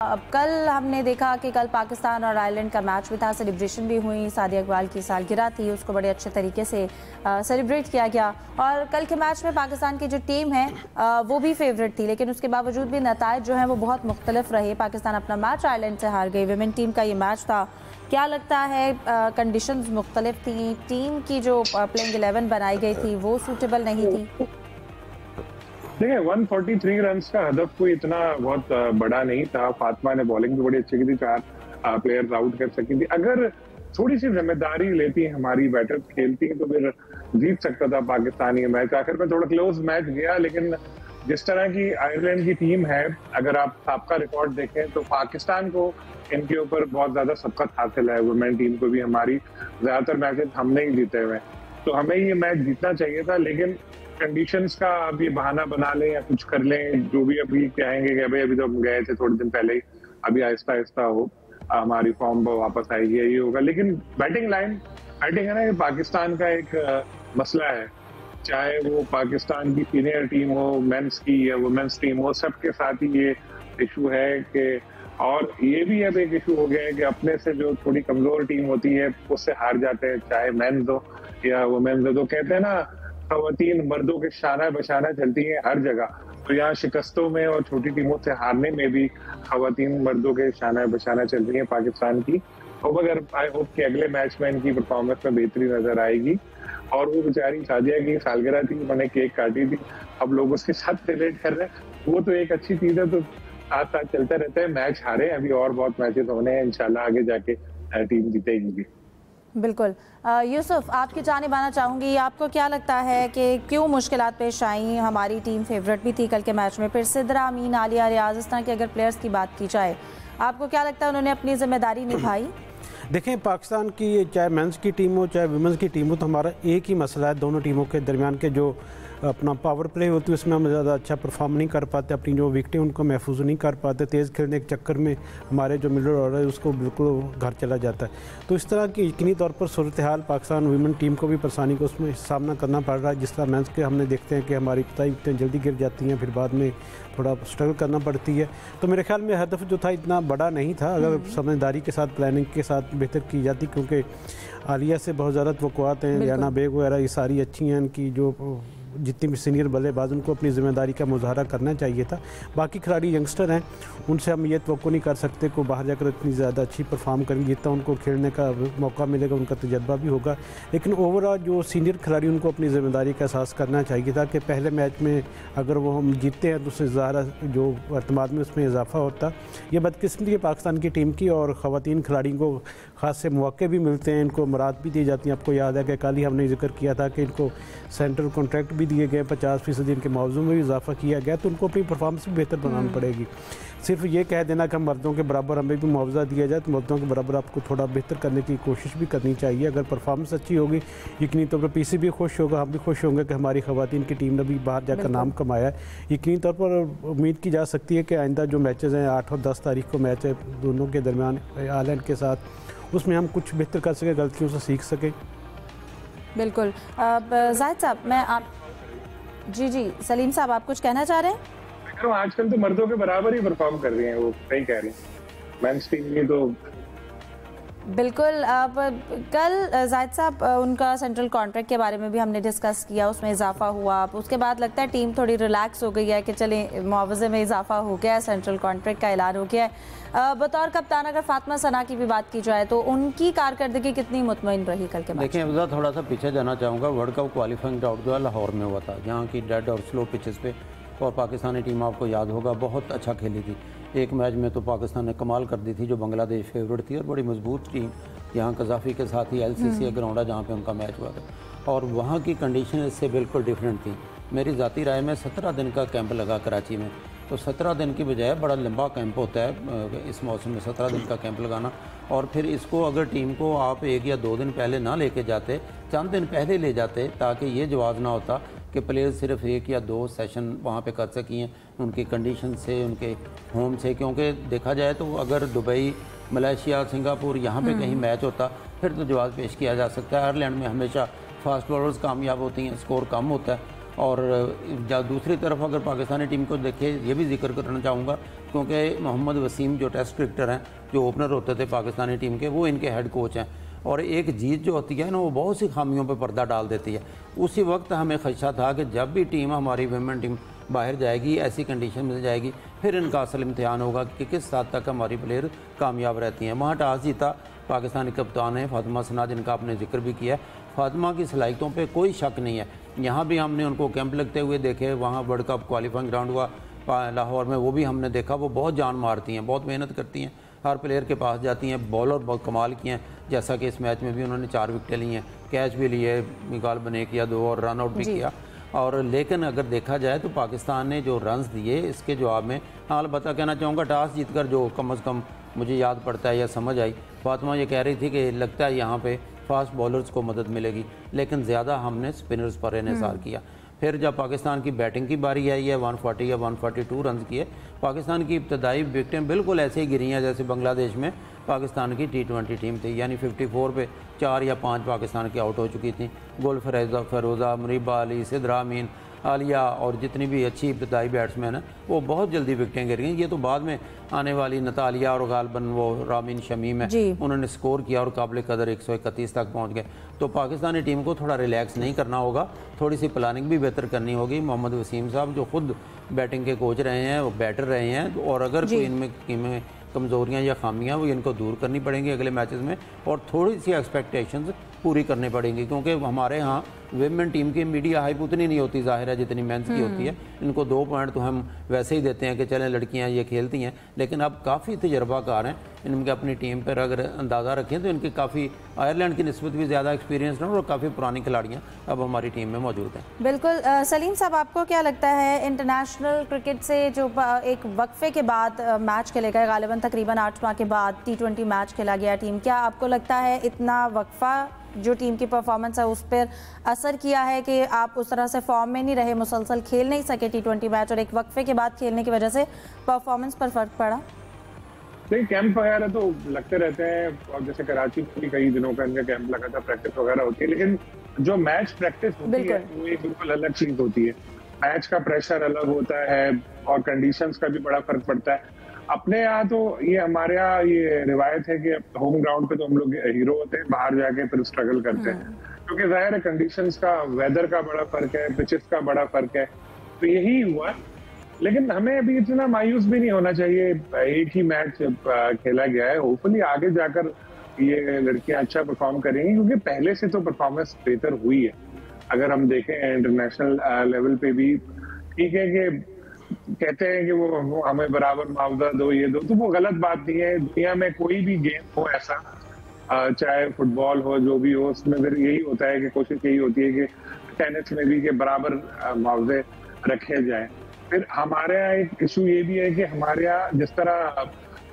अब कल हमने देखा कि कल पाकिस्तान और आयरलैंड का मैच भी था, सेलिब्रेशन भी हुई। सादिया इकबाल की सालगिरह थी, उसको बड़े अच्छे तरीके से सेलिब्रेट किया गया। और कल के मैच में पाकिस्तान की जो टीम है वो भी फेवरेट थी, लेकिन उसके बावजूद भी नताइज जो हैं वो बहुत मुख्तलिफ रहे। पाकिस्तान अपना मैच आयरलैंड से हार गई। विमेन टीम का ये मैच था। क्या लगता है कंडीशंस मुख्तलिफ थी, टीम की जो प्लेइंग 11 बनाई गई थी वो सूटेबल नहीं थी? देखिए 143 रन का हदफ कोई इतना बहुत बड़ा नहीं था। फातिमा ने बॉलिंग भी बड़ी अच्छी की थी, 4 प्लेयर्स आउट कर सकी थी। अगर थोड़ी सी जिम्मेदारी लेती हमारी बैटर्स खेलती तो फिर जीत सकता था पाकिस्तान ये मैच। आखिर में थोड़ा क्लोज मैच गया, लेकिन जिस तरह की आयरलैंड की टीम है, अगर आप आपका रिकॉर्ड देखें तो पाकिस्तान को इनके ऊपर बहुत ज्यादा सबकत हासिल है। वुमेन टीम को भी हमारी ज्यादातर मैचेस हमने ही जीते हुए, तो हमें ये मैच जीतना चाहिए था। लेकिन कंडीशंस का अब ये बहाना बना लें या कुछ कर लें, जो भी अभी कहेंगे कि भाई अभी तो हम गए थे थोड़े दिन पहले ही, अभी आहिस्ता आहिस्ता हो हमारी फॉर्म वापस आएगी, यही होगा। लेकिन बैटिंग है ना, ये पाकिस्तान का एक मसला है। चाहे वो पाकिस्तान की सीनियर टीम हो, मेंस की या वुमेन्स टीम हो, सबके साथ ही ये इशू है कि, और ये भी अब एक इशू हो गया है कि अपने से जो थोड़ी कमजोर टीम होती है उससे हार जाते हैं, चाहे मेंस हो या वुमेन्स हो। तो कहते हैं ना, खवातीन मर्दों के शाना बशाना चलती हैं हर जगह, तो यहाँ शिकस्तों में और छोटी टीमों से हारने में भी खवातीन मर्दों के शाना बशाना चल रही है पाकिस्तान की। और अगर आई होप कि अगले मैच में इनकी परफॉर्मेंस में बेहतरी नजर आएगी। और वो बेचारी सादिया की सालगिरह थी, उन्होंने केक काटी थी, अब लोग उसके साथ सेलिब्रेट कर रहे हैं, वो तो एक अच्छी चीज है। तो साथ साथ चलता रहता है, मैच हारे अभी और बहुत मैचेस होने हैं, इंशाल्लाह आगे जाके टीम जीतेगी भी। बिल्कुल। यूसुफ, आपकी जानिब आना चाहूँगी। आपको क्या लगता है कि क्यों मुश्किलात पेश आई? हमारी टीम फेवरेट भी थी कल के मैच में, फिर सिद्रा, अमीन, आलिया, रियाज, इस तरह के अगर प्लेयर्स की बात की जाए, आपको क्या लगता है उन्होंने अपनी जिम्मेदारी निभाई? देखें, पाकिस्तान की चाहे मेंस की टीम हो चाहे वुमेंस की टीम हो, तो हमारा एक ही मसला है, दोनों टीमों के दरमियान के जो अपना पावर प्ले होती है उसमें हम ज़्यादा अच्छा परफॉर्म नहीं कर पाते, अपनी जो विकेटें उनको महफूज नहीं कर पाते। तेज़ खेलने के चक्कर में हमारे जो मिडल ऑर्डर है उसको बिल्कुल घर चला जाता है। तो इस तरह की यकीनी तौर पर सूरत हाल पाकिस्तान वुमेन टीम को भी परेशानी को उसमें सामना करना पड़ रहा है। जिस तरह मेंस के हमने देखते हैं कि हमारी विकेटें जल्दी गिर जाती हैं, फिर बाद में थोड़ा स्ट्रगल करना पड़ती है। तो मेरे ख्याल में हदफ जो था इतना बड़ा नहीं था, अगर समझदारी के साथ प्लानिंग के साथ बेहतर की जाती, क्योंकि आलिया से बहुत ज़्यादा तवक्कुआत हैं, रियाना बेग वगैरह ये सारी अच्छी हैं, इनकी जो जितनी भी सीनियर बल्लेबाज उनको अपनी ज़िम्मेदारी का मुजाहरा करना चाहिए था। बाकी खिलाड़ी यंगस्टर हैं, उनसे हम ये तवक्को नहीं कर सकते को बाहर जाकर इतनी ज़्यादा अच्छी परफॉर्म करेंगे, जितना उनको खेलने का मौका मिलेगा, उनका तजर्बा भी होगा। लेकिन ओवरऑल जो सीनियर खिलाड़ी उनको अपनी ज़िम्मेदारी का एहसास करना चाहिए था कि पहले मैच में अगर वो हम जीतते हैं तो उससे ज़्यादा जो अतमाद में उसमें इजाफा होता। ये बदकिस्मती है पाकिस्तान की टीम की, और ख़वातीन खिलाड़ियों को ख़ास से मौके भी मिलते हैं, इनको मराद भी दी जाती हैं। आपको याद है कि कल ही हमने जिक्र किया था कि इनको सेंट्रल कॉन्ट्रैक्ट भी दिए गए, 50% इनके मुआवजे में भी इजाफा किया गया, तो उनको अपनी परफॉर्मेंस भी बेहतर बनानी पड़ेगी। सिर्फ ये कह देना कि हम मर्दों के बराबर हमें भी मुआवजा दिया जाए, तो मर्दों के बराबर आपको थोड़ा बेहतर करने की कोशिश भी करनी चाहिए। अगर परफॉर्मेंस अच्छी होगी, यकीनी तौर पर पीसी भी खुश होगा, हम भी खुश होंगे कि हमारी खवातीन की टीम ने भी बाहर जाकर नाम कमाया है। यकीनी तौर पर उम्मीद की जा सकती है कि आइंदा जो मैचेज़ हैं 8 और 10 तारीख को मैच है दोनों के दरमियान आयरलैंड के साथ, उसमें हम कुछ बेहतर कर सकें, गलतियों से सीख सकें। बिल्कुल। जाहिद साहब, मैं आप जी सलीम साहब, आप कुछ कहना चाह रहे हैं? आजकल तो मर्दों के बराबर ही परफॉर्म कर रही हैं, वो सही कह रही हैं, मेंस टीम में तो बिल्कुल। अब कल जाहिद साहब उनका सेंट्रल कॉन्ट्रैक्ट के बारे में भी हमने डिस्कस किया, उसमें इजाफा हुआ। उसके बाद लगता है टीम थोड़ी रिलैक्स हो गई है कि चलें मुआवजे में इजाफा हो गया है, सेंट्रल कॉन्ट्रैक्ट का ऐलान हो गया है। बतौर कप्तान अगर फातिमा सना की भी बात की जाए तो उनकी कारकर्दगी कितनी मुतमईन रही कल के मैच? देखिए अब्जा, थोड़ा सा पीछे जाना चाहूँगा। वर्ल्ड कप क्वालिफाइंग राउंड जो है लाहौर में हुआ था, जहाँ की डेड और स्लो पिचेस पे, और पाकिस्तानी टीम आपको याद होगा बहुत अच्छा खेली थी। एक मैच में तो पाकिस्तान ने कमाल कर दी थी, जो बांग्लादेश फेवरेट थी और बड़ी मजबूत टीम, यहाँ कजाफी के साथ ही LCC ग्राउंड है जहाँ पे उनका मैच हुआ था, और वहाँ की कंडीशन इससे बिल्कुल डिफरेंट थी। मेरी ज़ाती राय में 17 दिन का कैंप लगा कराची में, तो 17 दिन की बजाय बड़ा लंबा कैंप होता है इस मौसम में, 17 दिन का कैंप लगाना। और फिर इसको अगर टीम को आप 1 या 2 दिन पहले ना लेके जाते, चंद दिन पहले ले जाते, ताकि ये जवाब ना होता कि प्लेयर्स सिर्फ 1 या 2 सेशन वहाँ पे कर सकें उनकी कंडीशन से, उनके होम से। क्योंकि देखा जाए तो अगर दुबई, मलेशिया, सिंगापुर यहाँ पे कहीं मैच होता फिर तो जवाब पेश किया जा सकता है। आयरलैंड में हमेशा फास्ट बॉलर्स कामयाब होती हैं, स्कोर कम होता है, और दूसरी तरफ अगर पाकिस्तानी टीम को देखें, ये भी जिक्र करना चाहूँगा क्योंकि मोहम्मद वसीम जो टेस्ट क्रिकेटर हैं, जो ओपनर होते थे पाकिस्तानी टीम के, वो इनके हेड कोच हैं। और एक जीत जो होती है ना, वो बहुत सी खामियों पे पर्दा डाल देती है। उसी वक्त हमें खदशा था कि जब भी टीम हमारी वुमेन टीम बाहर जाएगी, ऐसी कंडीशन में जाएगी, फिर इनका असल इम्तिहान होगा कि किस हद तक हमारी प्लेयर कामयाब रहती हैं। वहाँ टॉस जीता पाकिस्तानी कप्तान है फातिमा सना, जिनका आपने जिक्र भी किया। फातिमा की सलाहियतों पे कोई शक नहीं है। यहाँ भी हमने उनको कैंप लगते हुए देखे, वहाँ वर्ल्ड कप क्वालिफाइंग ग्राउंड हुआ लाहौर में, वो भी हमने देखा। वो बहुत जान मारती हैं, बहुत मेहनत करती हैं, हर प्लेयर के पास जाती हैं। बॉलर बहुत कमाल किए हैं, जैसा कि इस मैच में भी उन्होंने 4 विकेटें ली हैं, कैच भी लिए, मिकाल बने किया 2 और रन आउट भी किया। और लेकिन अगर देखा जाए तो पाकिस्तान ने जो रन्स दिए, इसके जवाब में हाँ अलबत्ता कहना चाहूँगा, टॉस जीतकर जो कम अज़ कम मुझे याद पड़ता है या समझ आई, फातिमा ये कह रही थी कि लगता है यहाँ पे फास्ट बॉलर्स को मदद मिलेगी, लेकिन ज़्यादा हमने स्पिनर्स पर इन्हिसार किया। फिर जब पाकिस्तान की बैटिंग की बारी आई है, 140 या 142 रन किए। पाकिस्तान की इब्तदाई विकेटें बिल्कुल ऐसे ही गिरी हैं जैसे बांग्लादेश में पाकिस्तान की T20 टीम थी, यानी 54 पे 4 या 5 पाकिस्तान की आउट हो चुकी थी। गुल फरोज़ा, मुरीबा अली, सिद्रा अमीन, आलिया और जितनी भी अच्छी इब्तदाई बैट्समैन हैं, वो बहुत जल्दी विकेटें गिर गई। ये तो बाद में आने वाली नतालिया और गालबन वो रामीन शमीम है, उन्होंने स्कोर किया और काबिल कदर 131 तक पहुंच गए। तो पाकिस्तानी टीम को थोड़ा रिलैक्स नहीं करना होगा, थोड़ी सी प्लानिंग भी बेहतर करनी होगी। मोहम्मद वसीम साहब जो खुद बैटिंग के कोच रहे हैं, वो बैटर रहे हैं, और अगर कोई इनमें कमज़ोरियाँ या खामियाँ वो इनको दूर करनी पड़ेंगी अगले मैचेस में, और थोड़ी सी एक्सपेक्टेशंस पूरी करनी पड़ेंगी। क्योंकि हमारे यहाँ विमेन टीम की मीडिया हाइप उतनी नहीं होती ज़ाहिर है जितनी मेंस की होती है। इनको 2 पॉइंट तो हम वैसे ही देते हैं कि चलें लड़कियाँ ये खेलती हैं, लेकिन अब काफ़ी तजर्बाकार हैं इनके अपनी टीम पर अगर अंदाज़ा रखें तो इनकी काफ़ी आयरलैंड की निस्बत भी ज़्यादा एक्सपीरियंस है और काफ़ी पुरानी खिलाड़ियाँ अब हमारी टीम में मौजूद हैं। बिल्कुल सलीम साहब, आपको क्या लगता है इंटरनेशनल क्रिकेट से जो एक वक्फे के बाद मैच खेले गए, गालिबन तकरीबन 8 माह के बाद T20 मैच खेला गया टीम, क्या आपको लगता है इतना वक्फा जो टीम की परफॉर्मेंस है उस पर असर किया है कि आप उस तरह से फॉर्म में नहीं रहे, मुसलसल खेल नहीं सके T20 मैच, और एक वक्फे के बाद खेलने की वजह से परफॉर्मेंस पर फर्क पड़ा? नहीं, कैंप वगैरह तो लगते रहते हैं, और जैसे कराची में भी कई दिनों का इनका कैंप लगा था, प्रैक्टिस वगैरह होती है, लेकिन जो मैच प्रैक्टिस होती है वो एक बिल्कुल अलग चीज होती है। मैच का प्रेशर अलग होता है और कंडीशंस का भी बड़ा फर्क पड़ता है। अपने यहाँ तो ये हमारे यहाँ ये रिवायत है कि होम ग्राउंड पे तो हम लोग हीरो होते हैं, बाहर जाके फिर स्ट्रगल करते हैं, क्योंकि जाहिर है कंडीशंस का, वेदर का बड़ा फर्क है, पिचेस का बड़ा फर्क है। तो यही हुआ, लेकिन हमें अभी इतना मायूस भी नहीं होना चाहिए। एक ही मैच खेला गया है, होपफुली आगे जाकर ये लड़कियां अच्छा परफॉर्म करेंगी, क्योंकि पहले से तो परफॉर्मेंस बेहतर हुई है। अगर हम देखें इंटरनेशनल लेवल पे भी, ठीक है कि कहते हैं कि वो हमें बराबर मुआवजा दो, ये दो, तो वो गलत बात नहीं है। दुनिया में कोई भी गेम हो ऐसा, चाहे फुटबॉल हो, जो भी हो, उसमें फिर यही होता है कि कोशिश यही होती है कि टेनिस में भी के बराबर मुआवजे रखे जाएं। फिर हमारे यहाँ एक इशू ये भी है कि हमारे यहाँ जिस तरह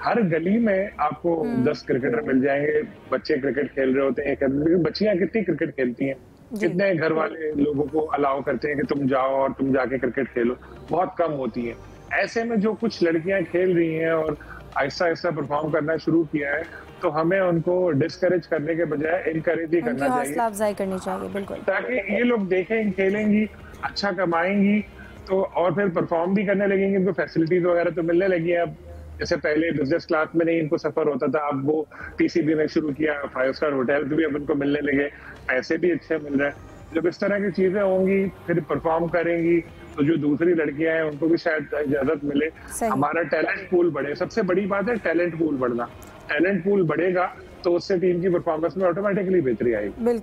हर गली में आपको 10 क्रिकेटर मिल जाएंगे, बच्चे क्रिकेट खेल रहे होते हैं। बच्चियां कितनी क्रिकेट खेलती हैं, कितने घर वाले लोगों को अलाउ करते हैं कि तुम जाओ और तुम जाके क्रिकेट खेलो, बहुत कम होती है। ऐसे में जो कुछ लड़कियां खेल रही हैं और आहिस्ता आहिस्ता परफॉर्म करना शुरू किया है, तो हमें उनको डिस्करेज करने के बजाय इनकरेज ही करना चाहिए, हौसला अफजाई करनी चाहिए, बिल्कुल, ताकि ये लोग देखें, खेलेंगी, अच्छा कमाएंगी, तो और फिर परफॉर्म भी करने लगेंगे। इनको फैसिलिटीज वगैरह तो मिलने लगी है अब, जैसे पहले बिजनेस क्लास में नहीं इनको सफर होता था, अब वो TCB में शुरू किया, 5 स्टार होटल भी अब इनको मिलने लगे, पैसे भी अच्छे मिल रहे हैं। जब इस तरह की चीजें होंगी, फिर परफॉर्म करेंगी, तो जो दूसरी लड़कियां हैं उनको भी शायद इजाजत मिले, हमारा टैलेंट पूल बढ़े। सबसे बड़ी बात है टैलेंट पूल बढ़ना। टैलेंट पूल बढ़ेगा तो उससे टीम की परफॉर्मेंस में ऑटोमेटिकली बेहतरी आएगी।